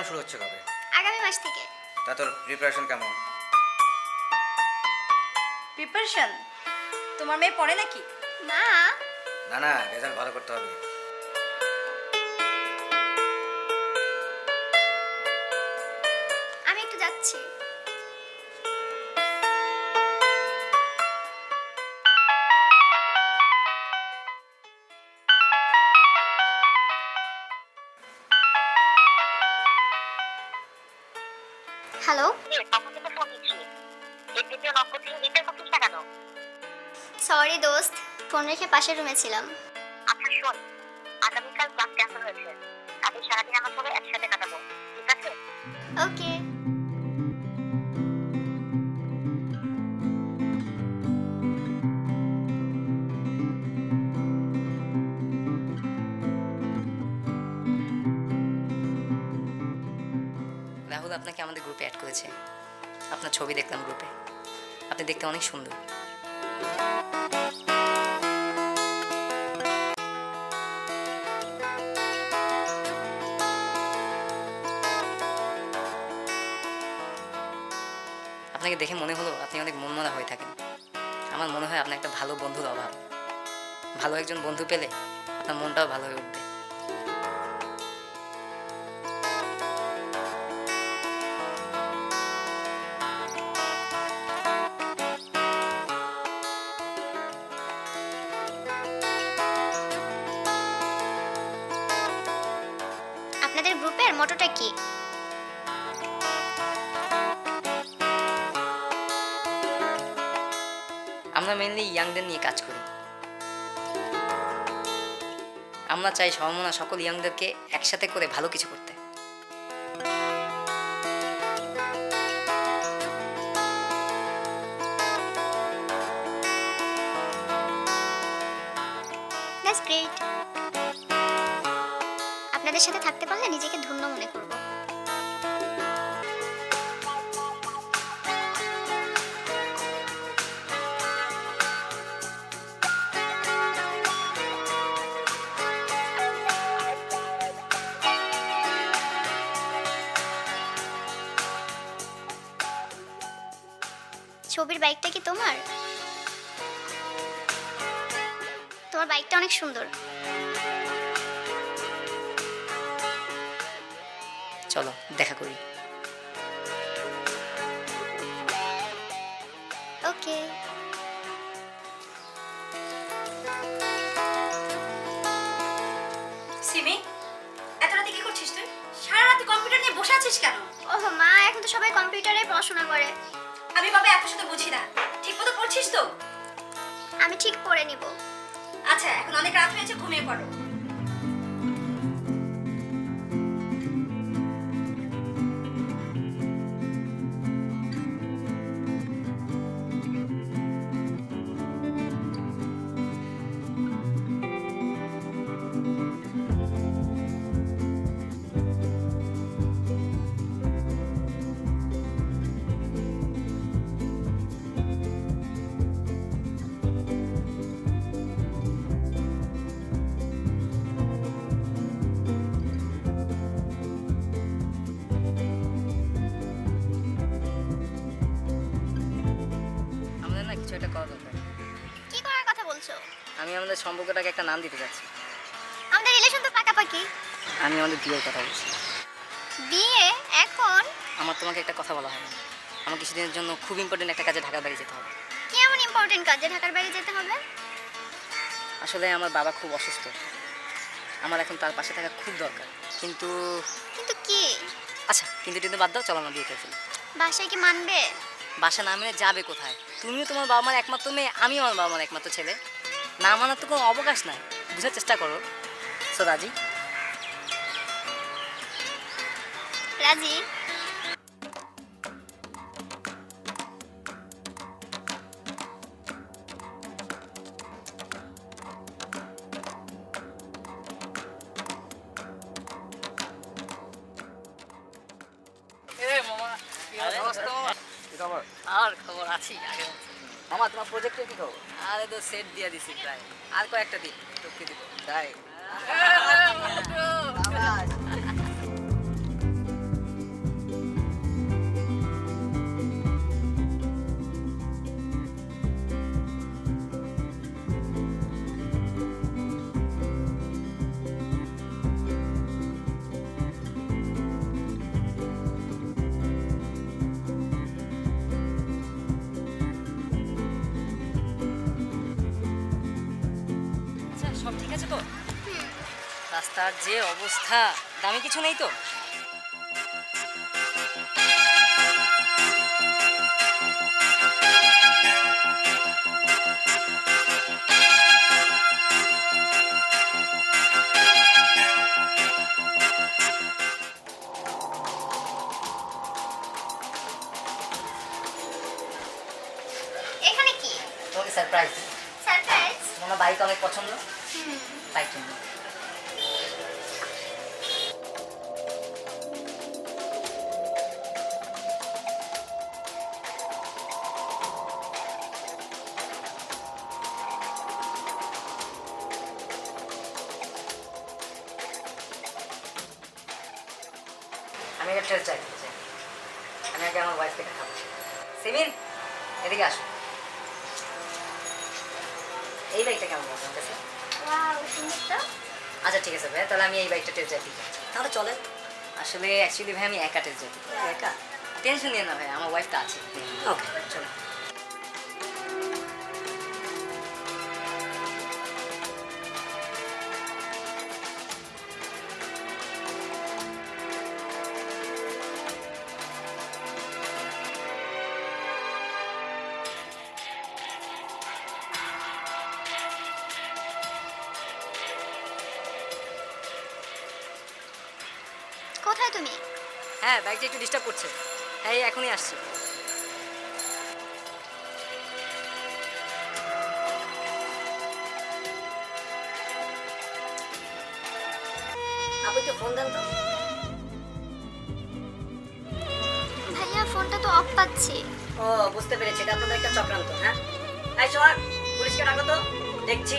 শুরু হচ্ছে কবে? আগামী মাস থেকে। তা তোর প্রিপারেশন কেমন? প্রিপারেশন? তোমার মেয়ে পড়ে নাকি? মা, না না, রেজাল্ট ভালো করতে হবে। আমি একটু যাচ্ছি। হ্যালো, সরি দোস্ত, ফোন রেখে পাশের রুমে ছিলাম। আচ্ছা শোন, আগামীকাল ক্লাস ক্যান্সেল হয়েছে। কালকে সারাদিন আমরা সবাই একসাথে কাটাবো, ঠিক আছে? ওকে। রাহুল আপনাকে আমাদের গ্রুপে অ্যাড করেছে। আপনার ছবি দেখলাম গ্রুপে, আপনি দেখতে অনেক সুন্দর। আপনাকে দেখে মনে হলো আপনি অনেক মনমরা হয়ে থাকেন। আমার মনে হয় আপনার একটা ভালো বন্ধুর অভাব। ভালো একজন বন্ধু পেলে আপনার মনটাও ভালো হয়ে উঠবে। আপনাদের গ্রুপের মোটোটা কি? আমরা মেইনলি ইয়াংদের নিয়ে কাজ করি। আমরা চাই সমমনা সকল ইয়াংদেরকে একসাথে করে ভালো কিছু করতে। That's great. আপনাদের সাথে থাকতে পারলে নিজেকে ধন্য মনে করব। ছবির বাইকটা কি তোমার? তোমার বাইকটা অনেক সুন্দর। চলো দেখা করি। ওকে। সিমি, এত রাতে কি করছিস তুই? সারা রাত কম্পিউটার নিয়ে বসে আছিস কেন? ওহ মা, এখন তো সবাই কম্পিউটারে পড়াশোনা করে। আমি বাবা এত শুধু বুঝি না। ঠিক মতো পড়ছিস তো? আমি ঠিক পড়ে নিব। আচ্ছা, এখন অনেক রাত হয়েছে, ঘুমিয়ে পড়ো। আমাদের না কিছু একটা করা দরকার। কি করার কথা বলছো? আমি আমাদের সম্পর্কটাকে একটা নাম দিতে চাচ্ছি। আমাদের রিলেশন তো পাকাপাকি। আমি আমাদের বিয়ের কথা বলছি। বিয়ে এখন? আমার তোমাকে একটা কথা বলা হয় না। আমার কিছুদিনের জন্য খুব ইম্পর্টেন্ট একটা কাজে ঢাকার বাইরে যেতে হবে। কি এমন ইম্পর্টেন্ট কাজে ঢাকার বাইরে যেতে হবে? আসলে আমার বাবা খুব অসুস্থ। আমার এখন তার পাশে থাকা খুব দরকার। কিন্তু কিন্তু কি? আচ্ছা, কিন্তু বাদ দাও, চলো আমরা বিয়ে করে ফেলি। বাসায় কি মানবে? বাসা না মেনে যাবে কোথায়? তুমিও তোমার বাবা মার একমাত্র মেয়ে, আমিও আমার বাবা মার একমাত্র ছেলে। না মানার তো কোনো অবকাশ নাই। বুঝার চেষ্টা করো। সো রাজি? রাজি। আর খবর আছি আগে। মামা তোমার প্রজেক্টে কি খবর? আরে তো সেট দিয়ে দিছি প্রায়, আর কয়েকটা দিন টপকে দিব। তাই রাস্তার যে অবস্থা, দামি কিছু নেই তো? এখানে কি? তোমাকে সারপ্রাইজ, সারপ্রাইজ? তোমার বাইক অনেক পছন্দ, তাই জন্য। আমি একটা টেস্ট ড্রাইভ করতে চাই। আমি আগে আমার ওয়াইফকে দেখাবো। সিমিন, এদিকে আসো। এই বাইকটা কেমন লাগছে আমার কাছে? ওয়াও, সুন্দর তো। আচ্ছা ঠিক আছে ভাই, তাহলে আমি এই বাইকটা টেস্ট ড্রাইভ দিতে চাই। তাহলে চলে। আসলে অ্যাকচুয়ালি ভাই আমি একা টেস্ট ড্রাইভ দিতে চাই। একা? টেনশন নিয়ে না ভাই, আমার ওয়াইফটা আছে। ওকে চলো। কোথায় তুমি? হ্যাঁ, বাইকটা একটু ডিস্টার্ব করছে। হ্যাঁ, এই এখনই আসছি। আপু একটু ফোন দেন তো। ভাইয়া, ফোনটা তো অফ পাচ্ছি। ও বুঝতে পেরেছি, এটা আপনাদের একটা চক্রান্ত। হ্যাঁ, এই শোন, পুলিশকে ডাকো তো, দেখছি।